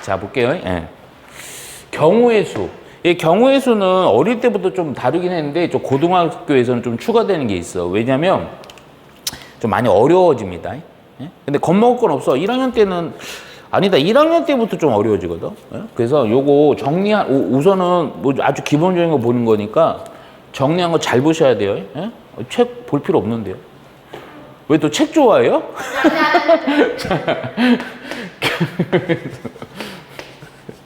자, 볼게요. 예. 경우의 수. 이 경우의 수는 어릴 때부터 좀 다루긴 했는데 좀 고등학교에서는 좀 추가되는 게 있어. 왜냐면 좀 많이 어려워집니다. 예? 근데 겁먹을 건 없어. 1학년 때는 아니다. 1학년 때부터 좀 어려워지거든. 예? 그래서 요거 우선은 뭐 아주 기본적인 거 보는 거니까 정리한 거 잘 보셔야 돼요. 예? 책 볼 필요 없는데요. 왜 또 책 좋아해요?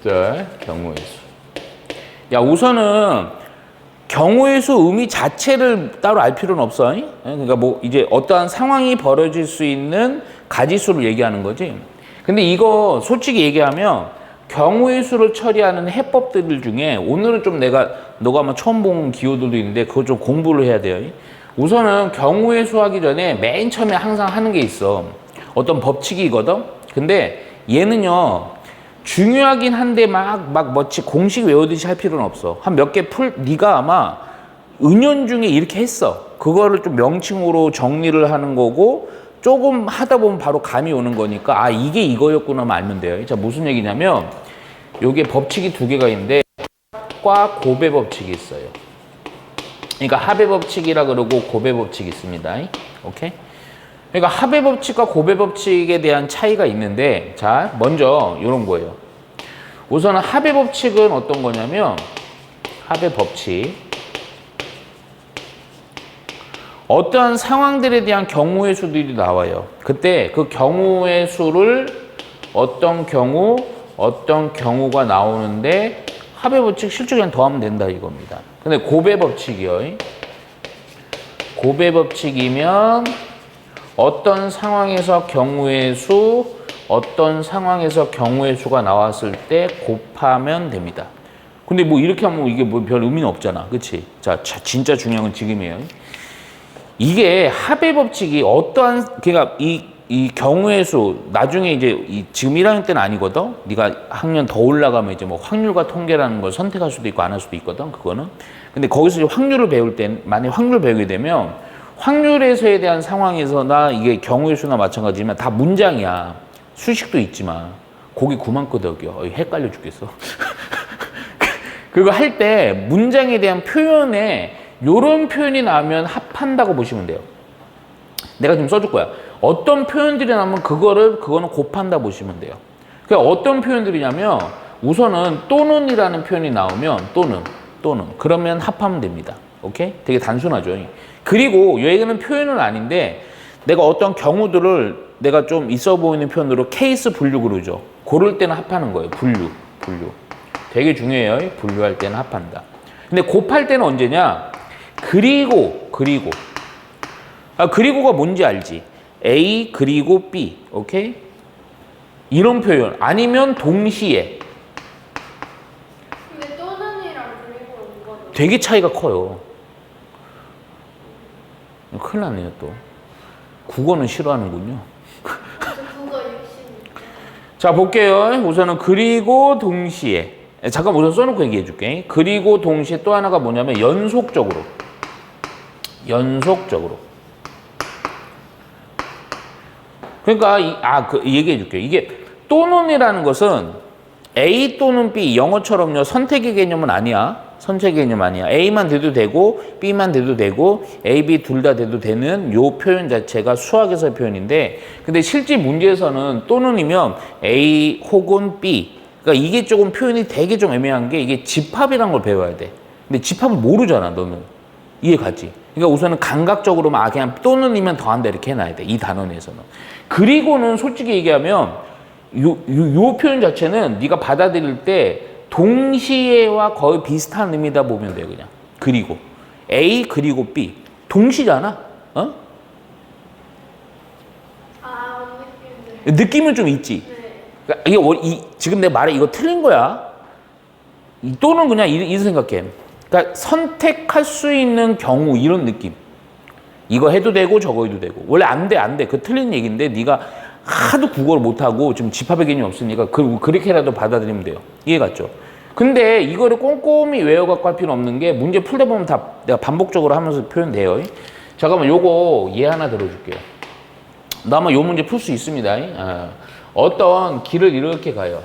자, 경우의 수. 야, 우선은 경우의 수 의미 자체를 따로 알 필요는 없어. 그러니까 뭐 이제 어떠한 상황이 벌어질 수 있는 가지수를 얘기하는 거지. 근데 이거 솔직히 얘기하면 경우의 수를 처리하는 해법들 중에 오늘은 좀 너가 아마 처음 본 기호들도 있는데 그거 좀 공부를 해야 돼요. 우선은 경우의 수 하기 전에 맨 처음에 항상 하는 게 있어. 어떤 법칙이거든. 근데 얘는요. 중요하긴 한데 막 뭐지 공식 외우듯이 할 필요는 없어. 한 몇 개 네가 아마 은연중에 이렇게 했어. 그거를 좀 명칭으로 정리를 하는 거고 조금 하다 보면 바로 감이 오는 거니까 아 이게 이거였구나 알면 돼요. 자, 무슨 얘기냐면 요게 법칙이 두 개가 있는데 합과 고배 법칙이 있어요. 그러니까 합의 법칙이라 그러고 고배 법칙이 있습니다. 오케이? 그러니까 합의 법칙과 고배 법칙에 대한 차이가 있는데 자, 먼저 이런 거예요. 우선은 합의 법칙은 어떤 거냐면 합의 법칙 어떠한 상황들에 대한 경우의 수들이 나와요. 그때 그 경우의 수를 어떤 경우가 나오는데 합의 법칙 실제 그냥 더하면 된다 이겁니다. 근데 고배 법칙이요. 고배 법칙이면 어떤 상황에서 경우의 수, 어떤 상황에서 경우의 수가 나왔을 때 곱하면 됩니다. 근데 뭐 이렇게 하면 이게 뭐 별 의미는 없잖아. 그치? 자, 진짜 중요한 건 지금이에요. 이게 합의 법칙이 어떠한, 그러니까 이 경우의 수, 나중에 이제 지금 1학년 때는 아니거든? 네가 학년 더 올라가면 이제 뭐 확률과 통계라는 걸 선택할 수도 있고 안 할 수도 있거든? 그거는. 근데 거기서 이제 확률을 배울 땐, 만약에 확률을 배우게 되면 확률에서에 대한 상황에서나 이게 경우의 수나 마찬가지지만 다 문장이야. 수식도 있지만 거기 9만 끄덕여. 헷갈려 죽겠어. 그거 할 때 문장에 대한 표현에 요런 표현이 나오면 합한다고 보시면 돼요. 내가 좀 써줄 거야. 어떤 표현들이 나오면 그거는 곱한다 보시면 돼요. 그러니까 어떤 표현들이냐면 우선은 또는이라는 표현이 나오면 또는 그러면 합하면 됩니다. 오케이? 되게 단순하죠. 그리고 얘는 표현은 아닌데 내가 어떤 경우들을 내가 좀 있어 보이는 표현으로 케이스 분류 그러죠. 고를 때는 합하는 거예요. 분류. 되게 중요해요. 분류할 때는 합한다. 근데 곱할 때는 언제냐? 그리고가 뭔지 알지? A 그리고 B. 오케이? 이런 표현. 아니면 동시에. 근데 또는이랑 그리고는 뭐가 되게 차이가 커요. 큰일 나네요 또. 국어는 싫어하는군요. 국어 60. 자, 볼게요. 우선은 그리고 동시에. 잠깐 우선 써놓고 얘기해 줄게. 그리고 동시에 또 하나가 뭐냐면 연속적으로. 그러니까 얘기해 줄게요. 이게 또는이라는 것은 A 또는 B 영어처럼요. 선택의 개념은 아니야. A만 돼도 되고 B만 돼도 되고 A, B 둘 다 돼도 되는 요 표현 자체가 수학에서의 표현인데 근데 실제 문제에서는 또는이면 A 혹은 B 그러니까 이게 조금 표현이 되게 좀 애매한 게 이게 집합이라는 걸 배워야 돼. 근데 집합을 모르잖아 너는. 이해 가지? 그러니까 우선은 감각적으로만 그냥 또는이면 더한다 이렇게 해놔야 돼. 이 단어 내에서는. 그리고는 솔직히 얘기하면 요 표현 자체는 네가 받아들일 때 동시에와 거의 비슷한 의미다 보면 돼요. 그냥. 그리고 A 그리고 B 동시잖아. 어? 느낌은 좀 있지. 네. 그러니까 이게 지금 내 말에 이거 틀린 거야. 또는 그냥 이렇게 생각해. 그러니까 선택할 수 있는 경우 이런 느낌. 이거 해도 되고 저거 해도 되고. 원래 안 돼. 그 틀린 얘기인데 네가 하도 국어를 못하고 지금 집합의 개념이 없으니까 그렇게라도 받아들이면 돼요. 이해 갔죠? 근데 이거를 꼼꼼히 외워갖고 할 필요 없는 게 문제 풀다 보면 다 내가 반복적으로 하면서 표현돼요. 잠깐만 요거 예 하나 들어줄게요. 나 아마 요 문제 풀 수 있습니다. 어떤 길을 이렇게 가요.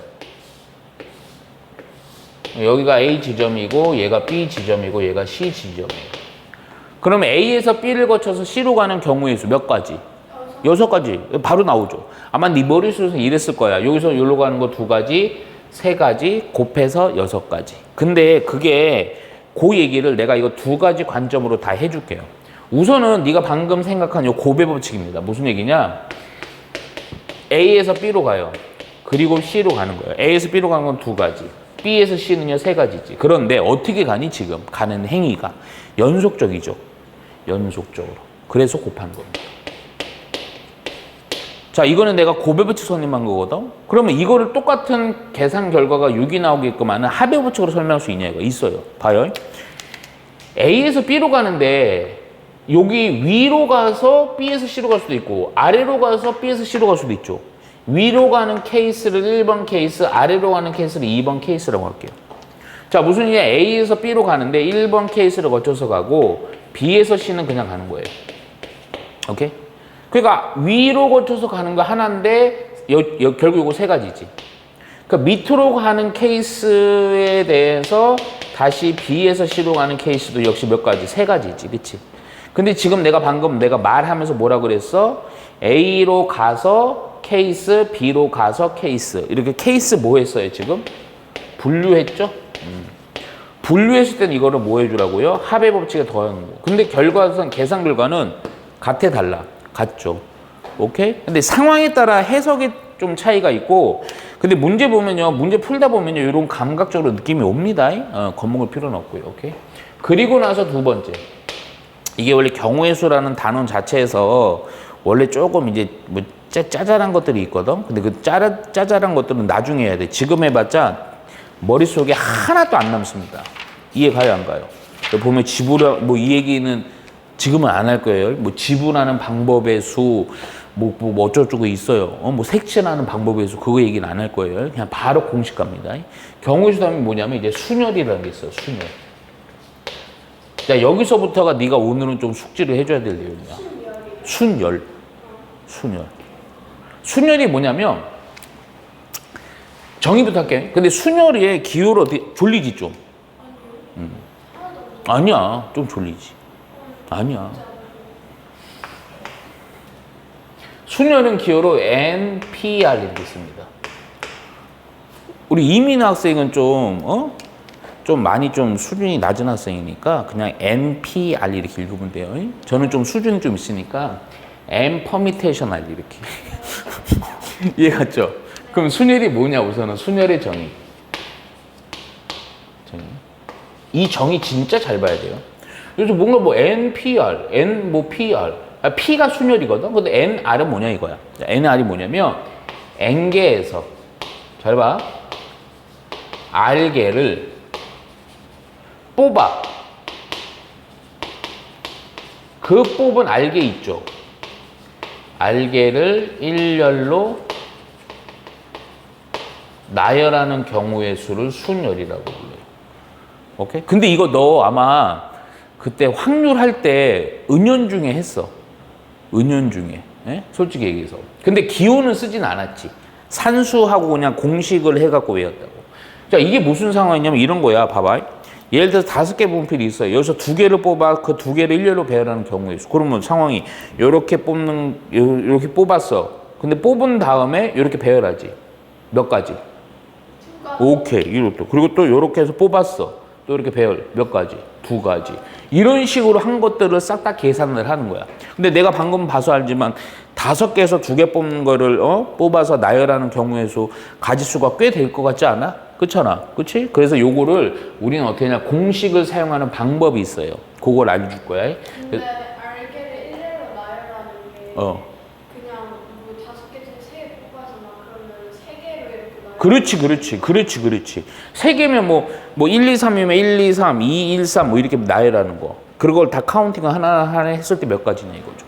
여기가 A 지점이고 얘가 B 지점이고 얘가 C 지점이에요. 그러면 A에서 B를 거쳐서 C로 가는 경우의 수 몇 가지? 6가지. 바로 나오죠. 아마 네 머릿속에서 이랬을 거야. 여기서 여기로 가는 거 2가지, 3가지, 곱해서 6가지. 근데 그게 그 얘기를 내가 이거 2가지 관점으로 다 해줄게요. 우선은 네가 방금 생각한 요 고배 법칙입니다. 무슨 얘기냐? A에서 B로 가요. 그리고 C로 가는 거예요. A에서 B로 가는 건 2가지. B에서 C는요 3가지지. 그런데 어떻게 가니 지금? 가는 행위가 연속적이죠. 연속적으로. 그래서 곱하는 겁니다. 자, 이거는 내가 고배 법칙 설명한 거거든. 그러면 이거를 똑같은 계산 결과가 6이 나오게끔 하는 합의 법칙으로 설명할 수 있냐 이거 있어요. 봐요. A에서 B로 가는데 여기 위로 가서 B에서 C로 갈 수도 있고 아래로 가서 B에서 C로 갈 수도 있죠. 위로 가는 케이스를 1번 케이스, 아래로 가는 케이스를 2번 케이스라고 할게요. 자, 무슨 일이냐? A에서 B로 가는데 1번 케이스를 거쳐서 가고 B에서 C는 그냥 가는 거예요. 오케이? 그러니까 위로 거쳐서 가는 거 하나인데 결국 이거 3가지지. 그러니까 밑으로 가는 케이스에 대해서 다시 B에서 C로 가는 케이스도 역시 몇 가지? 3가지지. 그치? 근데 지금 내가 방금 내가 말하면서 뭐라 그랬어? A로 가서 케이스, B로 가서 케이스. 이렇게 케이스 뭐 했어요, 지금? 분류했죠? 분류했을 때는 이거를 뭐 해주라고요? 합의 법칙에 더하는 거. 근데 결과상 계산 결과는 같아, 달라? 같죠. 오케이? 근데 상황에 따라 해석이 좀 차이가 있고, 근데 문제 보면요, 문제 풀다 보면요, 이런 감각적으로 느낌이 옵니다. 겁먹을 필요는 없고요. 오케이? 그리고 나서 2번째. 이게 원래 경우의 수라는 단원 자체에서 원래 조금 이제 뭐 짜잘한 것들이 있거든. 근데 그 짜잘한 것들은 나중에 해야 돼. 지금 해봤자 머릿속에 하나도 안 남습니다. 이해 가요, 안 가요? 보면 지불, 뭐 이 얘기는 지금은 안 할 거예요. 뭐 지불하는 방법의 수, 뭐 어쩌고저쩌고 있어요. 뭐 색칠하는 방법의 수, 그거 얘기는 안 할 거예요. 그냥 바로 공식 갑니다. 경우의 수 하면 뭐냐면 이제 순열이라는 게 있어요, 순열. 자, 여기서부터가 네가 오늘은 좀 숙지를 해줘야 될 내용이야. 순열. 순열. 순열이 뭐냐면 정의부터 할게. 근데 순열의 기호를 어떻게 졸리지 좀? 아니야, 좀 졸리지. 아니야. 순열은 기호로 NPR 이렇게 씁니다. 우리 이민아 학생은 좀 많이 좀 수준이 낮은 학생이니까 그냥 NPR 이렇게 읽으면 돼요. 저는 좀 수준이 좀 있으니까 N 퍼미테이션 R 이렇게. 이해갔죠? 그럼 순열이 뭐냐 우선은 순열의 정의. 이 정의 진짜 잘 봐야 돼요. 그래서 뭔가 뭐 NPR, N 뭐 PR, P가 순열이거든. 근데 NR은 뭐냐 이거야. NR이 뭐냐면 N개에서 잘 봐. R개를 뽑아. 그 뽑은 R개 있죠. R개를 일렬로 나열하는 경우의 수를 순열이라고 불러요. 오케이? 근데 이거 너 아마 그때 확률 할 때 은연중에 했어. 은연중에. 예? 솔직히 얘기해서. 근데 기호는 쓰진 않았지. 산수하고 그냥 공식을 해갖고 외웠다고. 자, 이게 무슨 상황이냐면 이런 거야. 봐봐. 예를 들어서 5개 분필이 있어요. 여기서 2개를 뽑아 그 2개를 일렬로 배열하는 경우에 있어. 그러면 상황이 이렇게 뽑았어. 근데 뽑은 다음에 이렇게 배열하지. 몇 가지? 오케이. 이렇게. 그리고 또 이렇게 해서 뽑았어. 또 이렇게 배열 몇 가지? 2가지. 이런 식으로 한 것들을 싹 다 계산을 하는 거야. 근데 내가 방금 봐서 알지만 5개에서 2개 뽑는 거를 뽑아서 나열하는 경우의 수 가지수가 꽤 될 것 같지 않아? 그렇잖아. 그치? 그래서 요거를 우리는 어떻게 하냐 공식을 사용하는 방법이 있어요. 그걸 알려줄 거야. 근데 알게를 일렬로 나열하는 게 그냥 뭐 5개 중에 3개 뽑아서 막 그러면 3개로 이렇게 나열. 그렇지. 3개면 뭐 1, 2, 3이면 1, 2, 3, 2, 1, 3 뭐 이렇게 나열하는 거. 그걸 다 카운팅을 하나 했을 때 몇 가지냐 이거죠.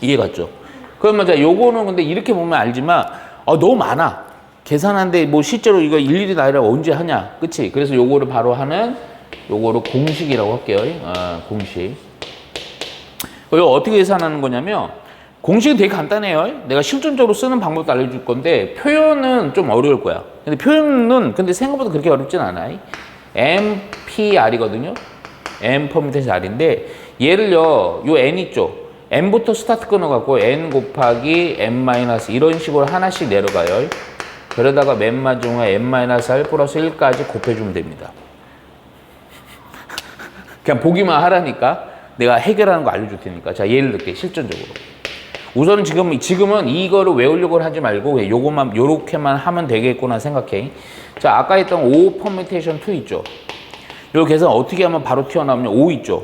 이해 갔죠? 그러면 자 요거는 근데 이렇게 보면 알지만 너무 많아. 계산하는데 뭐 실제로 이거 일일이 나열을 언제 하냐, 그치? 그래서 요거를 바로 하는 요거를 공식이라고 할게요. 공식. 이거 어떻게 계산하는 거냐면 공식은 되게 간단해요. 내가 실전적으로 쓰는 방법도 알려줄 건데 표현은 좀 어려울 거야. 근데 표현은 근데 생각보다 그렇게 어렵진 않아. MPR이거든요. M 퍼미테이션 R인데 얘를요, 요 N 있죠. N부터 스타트 끊어갖고 N 곱하기 N 마이너스 이런 식으로 하나씩 내려가요. 그러다가 맨 마지막에 N-R 플러스 1까지 곱해주면 됩니다. 그냥 보기만 하라니까 내가 해결하는 거 알려줄 테니까. 자, 예를 들게 실전적으로. 우선은 지금은 이거를 외우려고 하지 말고 요것만 요렇게만 하면 되겠구나 생각해. 자, 아까 했던 O 퍼뮤테이션 2 있죠. 요 계산 어떻게 하면 바로 튀어나오면 5 있죠.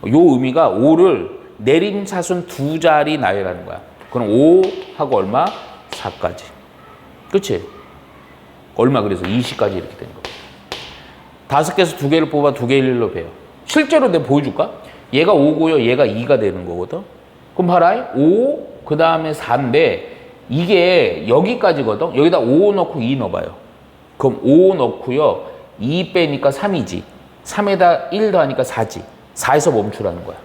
요 의미가 5를 내림차순 두 자리 나열하는 거야. 그럼 5하고 얼마? 4까지. 그치? 얼마 그래서 20까지 이렇게 되는 거야. 5개에서 2개를 뽑아 2개 일로 배요. 실제로 내가 보여줄까? 얘가 5고요. 얘가 2가 되는 거거든. 그럼 봐라. 5, 그 다음에 4인데 이게 여기까지거든. 여기다 5 넣고 2 넣어봐요. 그럼 5 넣고요. 2 빼니까 3이지. 3에다 1 더하니까 4지. 4에서 멈추라는 거야.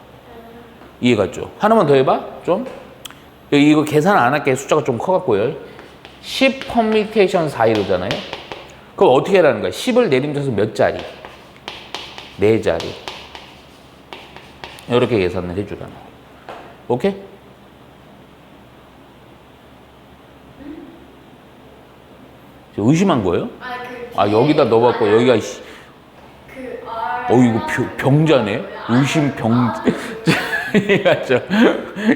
이해갔죠? 하나만 더 해봐. 좀. 이거 계산 안 할게. 숫자가 좀 커갖고요. 10 퍼뮤테이션 4 이러잖아요. 그럼 어떻게 하라는 거야? 10을 내림차순 몇 자리? 4자리. 이렇게 계산을 해주라는 거야. 오케이? 의심한 거예요? 여기다 넣어봤고 여기가 이거 병자네. 의심 병자. 맞죠?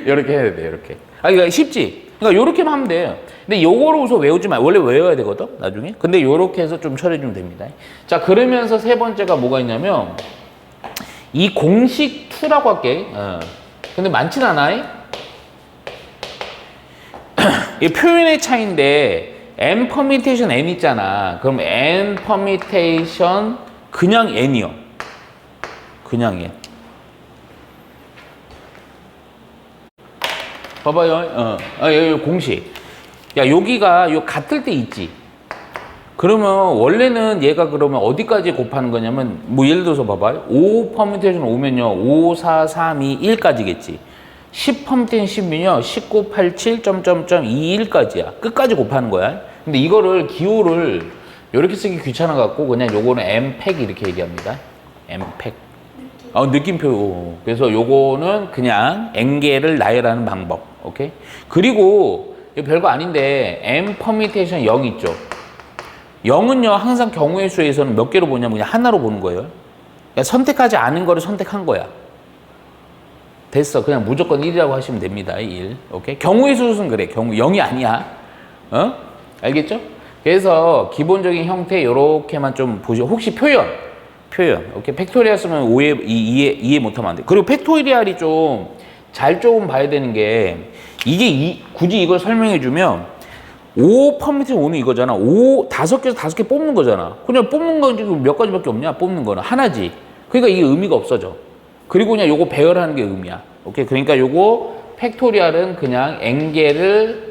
이렇게 해야 돼. 이렇게. 그러니까 쉽지. 그러니까 요렇게만 하면 돼요. 근데 요거를 우선 외우지 마. 원래 외워야 되거든. 나중에. 근데 요렇게 해서 좀 처리해주면 됩니다. 자, 그러면서 세 번째가 뭐가 있냐면 이 공식 2라고 할게. 근데 많진 않아. 이 표현의 차이인데 n 퍼뮤테이션 n 있잖아. 그럼 n 퍼뮤테이션 그냥 n이요. 그냥 n. 봐봐요. 여기 공식. 야, 여기가 요 같을 때 있지. 그러면 원래는 얘가 그러면 어디까지 곱하는 거냐면 뭐 예를 들어서 봐봐요. 5 퍼뮤테이션 5면요. 5, 4, 3, 2, 1까지겠지. 10 퍼뮤테이션 10이면요. 19, 87, 21까지야. 끝까지 곱하는 거야. 근데 이거를 기호를 이렇게 쓰기 귀찮아 갖고 그냥 요거는 m팩 이렇게 얘기합니다. m팩. 느낌표. 그래서 요거는 그냥 n개를 나열하는 방법. 오케이? 그리고 이거 별거 아닌데 m 퍼뮤테이션 0 있죠. 0은요 항상 경우의 수에서는 몇 개로 보냐면 그냥 하나로 보는 거예요. 그러니까 선택하지 않은 거를 선택한 거야. 됐어. 그냥 무조건 1이라고 하시면 됩니다. 1. 오케이? 경우의 수는 그래. 0이 아니야. 알겠죠? 그래서 기본적인 형태 이렇게만 좀 보시고 혹시 표현. 오케이? 팩토리얼 쓰면 이해 못하면 안 돼. 그리고 팩토리얼이 조금 봐야 되는 게 이게 굳이 이걸 설명해 주면 5 퍼미트 5는 이거잖아. 5개에서 5개 뽑는 거잖아. 그냥 뽑는 건 몇 가지밖에 없냐? 뽑는 거는 하나지. 그러니까 이게 의미가 없어져. 그리고 그냥 요거 배열하는 게 의미야. 오케이? 그러니까 요거 팩토리얼은 그냥 n개를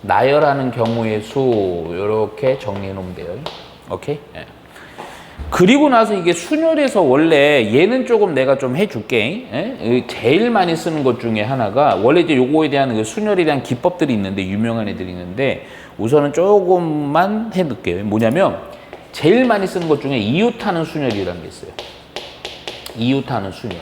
나열하는 경우의 수 이렇게 정리해 놓으면 돼요. 오케이? 예. 그리고 나서 이게 순열에서 원래 얘는 조금 내가 좀 해줄게. 예? 제일 많이 쓰는 것 중에 하나가 원래 이제 요거에 대한 그 순열에 대한 기법들이 있는데 유명한 애들이 있는데 우선은 조금만 해둘게요. 뭐냐면 제일 많이 쓰는 것 중에 이웃하는 순열이라는 게 있어요. 이웃하는 순열.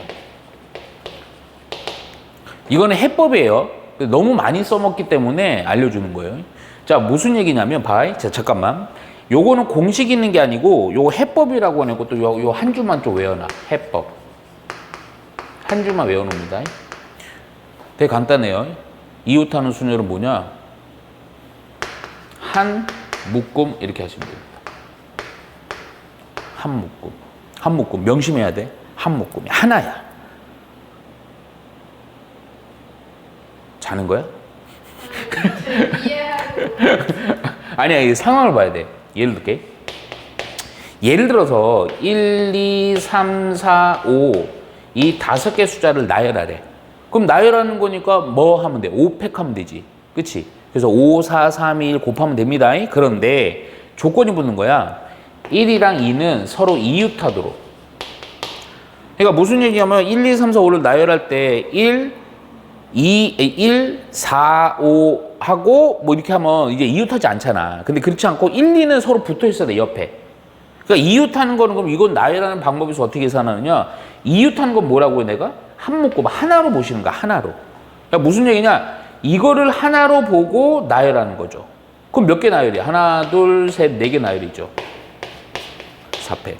이거는 해법이에요. 너무 많이 써먹기 때문에 알려주는 거예요. 자, 무슨 얘기냐면 자, 잠깐만. 요거는 공식 있는 게 아니고 요거 해법이라고 하는 것도 요 한 줄만 좀 외워놔. 해법. 한 줄만 외워놓습니다. 되게 간단해요. 이웃하는 순열은 뭐냐? 한 묶음 이렇게 하시면 됩니다. 한 묶음 명심해야 돼. 한 묶음이 하나야. 자는 거야? 아니야, 이 상황을 봐야 돼. 예를 들게. 예를 들어서 1, 2, 3, 4, 5 이 5개 숫자를 나열하래. 그럼 나열하는 거니까 뭐 하면 돼? 5팩 하면 되지. 그치? 그래서 5, 4, 3, 2, 1 곱하면 됩니다. 그런데 조건이 붙는 거야. 1이랑 2는 서로 이웃하도록. 그러니까 무슨 얘기냐면 1, 2, 3, 4, 5를 나열할 때 1, 1, 4, 5 하고 뭐 이렇게 하면 이제 이웃하지 않잖아. 근데 그렇지 않고 1, 2는 서로 붙어 있어야 돼, 옆에. 그러니까 이웃하는 거는 그럼 이건 나열하는 방법에서 어떻게 계산하느냐? 이웃하는 건 뭐라고 해 내가? 한 묶음 하나로 보시는 거야, 하나로. 그러니까 무슨 얘기냐? 이거를 하나로 보고 나열하는 거죠. 그럼 몇 개 나열이야? 하나, 둘, 셋, 네 개 나열이죠. 4패.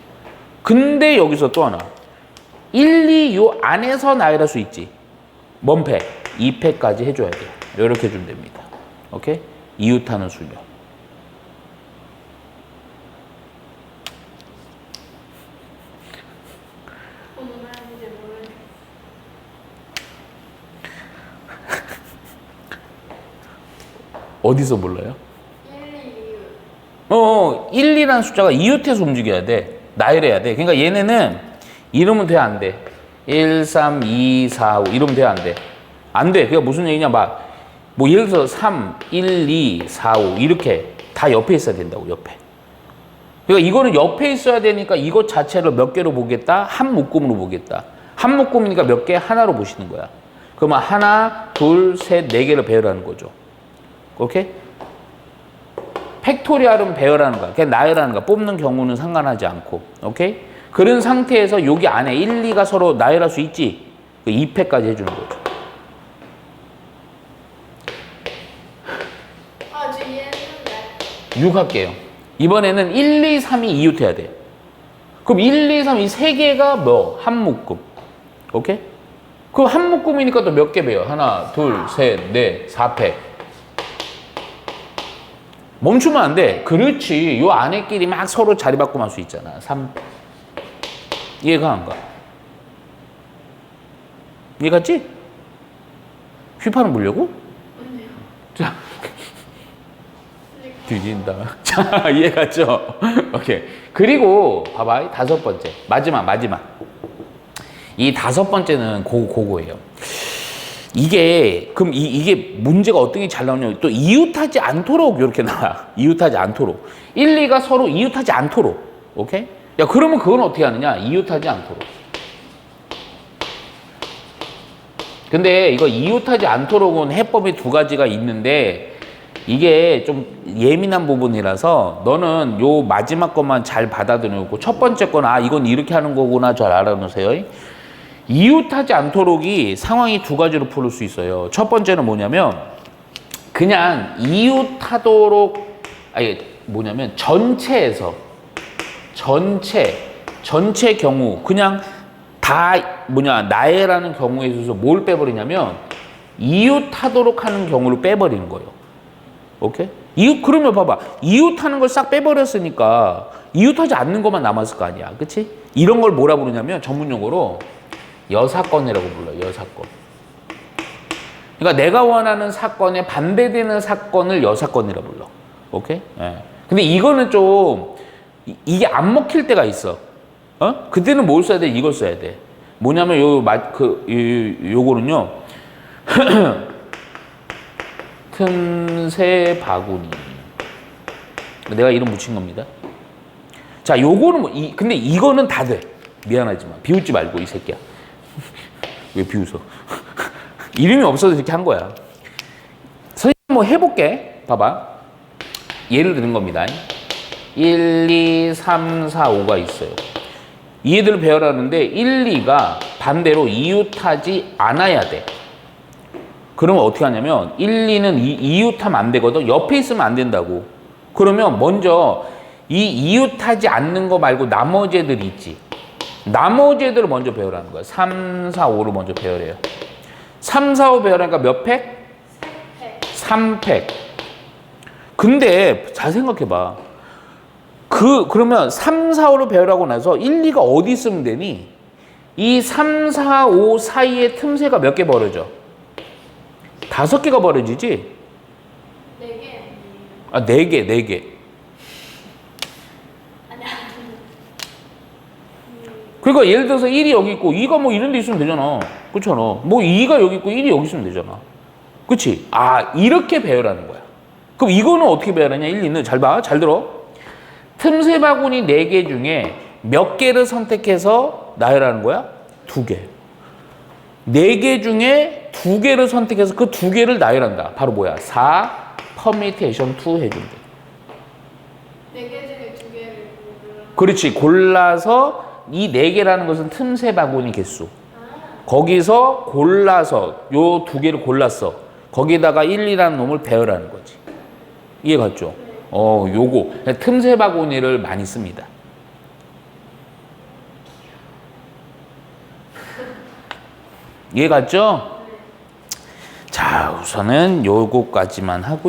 근데 여기서 또 하나. 1, 2 요 안에서 나열할 수 있지. 뭔 패? 2패까지 해줘야 돼. 이렇게 해주면 됩니다. 오케이? 이웃하는 수요. 이제 모르겠어. 어디서 몰라요? 1, 2, 1, 2라는 숫자가 이웃해서 움직여야 돼. 나열해야 돼. 그러니까 얘네는 이러면 돼, 안 돼? 1, 3, 2, 4, 5 이러면 돼, 안 돼? 안 돼. 그게 무슨 얘기냐? 뭐 예를 들어서 3, 1, 2, 4, 5 이렇게 다 옆에 있어야 된다고, 옆에. 그러니까 이거는 옆에 있어야 되니까 이것 자체를 몇 개로 보겠다? 한 묶음으로 보겠다. 한 묶음이니까 몇 개? 하나로 보시는 거야. 그러면 하나, 둘, 셋, 네 개를 배열하는 거죠. 오케이? 팩토리얼은 배열하는 거야. 그냥 나열하는 거야. 뽑는 경우는 상관하지 않고. 오케이? 그런 상태에서 여기 안에 1, 2가 서로 나열할 수 있지? 2패까지 해주는 거죠. 저 이해했는데. 6 할게요. 이번에는 1, 2, 3이 이웃해야 돼. 그럼 1, 2, 3 이 세 개가 뭐? 한 묶음. 오케이? 그럼 한 묶음이니까 또 몇 개 배요? 하나, 둘, 셋, 넷, 4패. 멈추면 안 돼. 그렇지. 요 안에끼리 막 서로 자리 바꾸면 할 수 있잖아. 3. 이해가 안 가? 이해 갔지? 휘파람 불려고? 아니요. 자. 뒤진다. 자, 이해 갔죠? 오케이. 그리고 봐봐. 5번째. 마지막. 이 5번째는 그거예요. 그럼 이게 문제가 어떻게 잘 나오냐면 또 이웃하지 않도록 이렇게 나와. 이웃하지 않도록. 1, 2가 서로 이웃하지 않도록. 오케이? 야, 그러면 그건 어떻게 하느냐? 이웃하지 않도록. 근데 이거 이웃하지 않도록은 해법이 2가지가 있는데 이게 좀 예민한 부분이라서 너는 요 마지막 것만 잘 받아들이고 첫 번째 건 이건 이렇게 하는 거구나 잘 알아놓으세요. 이웃하지 않도록이 상황이 2가지로 풀릴 수 있어요. 첫 번째는 뭐냐면 그냥 이웃하도록 전체에서 전체 경우 그냥 다 나애라는 경우에 있어서 뭘 빼버리냐면 이웃하도록 하는 경우를 빼버리는 거예요. 오케이? 그러면 봐봐. 이웃하는 걸 싹 빼버렸으니까 이웃하지 않는 것만 남았을 거 아니야. 그치? 이런 걸 뭐라 부르냐면 전문용어로 여사건이라고 불러요. 여사건. 그러니까 내가 원하는 사건에 반대되는 사건을 여사건이라 불러. 오케이? 예. 근데 이거는 좀 이게 안 먹힐 때가 있어. 그때는 뭘 써야 돼? 이걸 써야 돼. 뭐냐면 요거는요. 틈새 바구니. 내가 이름 붙인 겁니다. 자, 요거는 근데 이거는 다 돼. 미안하지만 비웃지 말고 이 새끼야. 왜 비웃어? 이름이 없어서 이렇게 한 거야. 선생님 해볼게. 봐봐. 예를 드는 겁니다. 1, 2, 3, 4, 5가 있어요. 이 애들을 배열하는데 1, 2가 반대로 이웃하지 않아야 돼. 그러면 어떻게 하냐면 1, 2는 이웃하면 안 되거든. 옆에 있으면 안 된다고. 그러면 먼저 이 이웃하지 않는 거 말고 나머지 애들이 있지. 나머지 애들을 먼저 배열하는 거야. 3, 4, 5를 먼저 배열해요. 3, 4, 5 배열하니까 몇 팩? 3팩. 근데 잘 생각해봐. 그러면 3, 4, 5를 배열하고 나서 1, 2가 어디 있으면 되니? 이 3, 4, 5 사이에 틈새가 몇 개 벌어져? 5개가 벌어지지? 4개. 4개, 4개. 아니야. 그러니까 예를 들어서 1이 여기 있고 2가 뭐 이런 데 있으면 되잖아. 그렇잖아. 뭐 2가 여기 있고 1이 여기 있으면 되잖아. 그치? 이렇게 배열하는 거야. 그럼 이거는 어떻게 배열하냐? 1, 2는 잘 봐. 잘 들어. 틈새 바구니 4개 중에 몇 개를 선택해서 나열하는 거야? 2개. 4개 중에 2개를 선택해서 그 2개를 나열한다. 바로 뭐야? 4 permutation 2 해준대. 4개 중에 2개를 그렇지. 골라서 이 4개라는 것은 틈새 바구니 개수. 거기서 골라서 요 2개를 골랐어. 거기다가 1이라는 놈을 배열하는 거지. 이해 갔죠? 요거 틈새 바구니를 많이 씁니다. 이해 갔죠? 자, 우선은 요거까지만 하고요.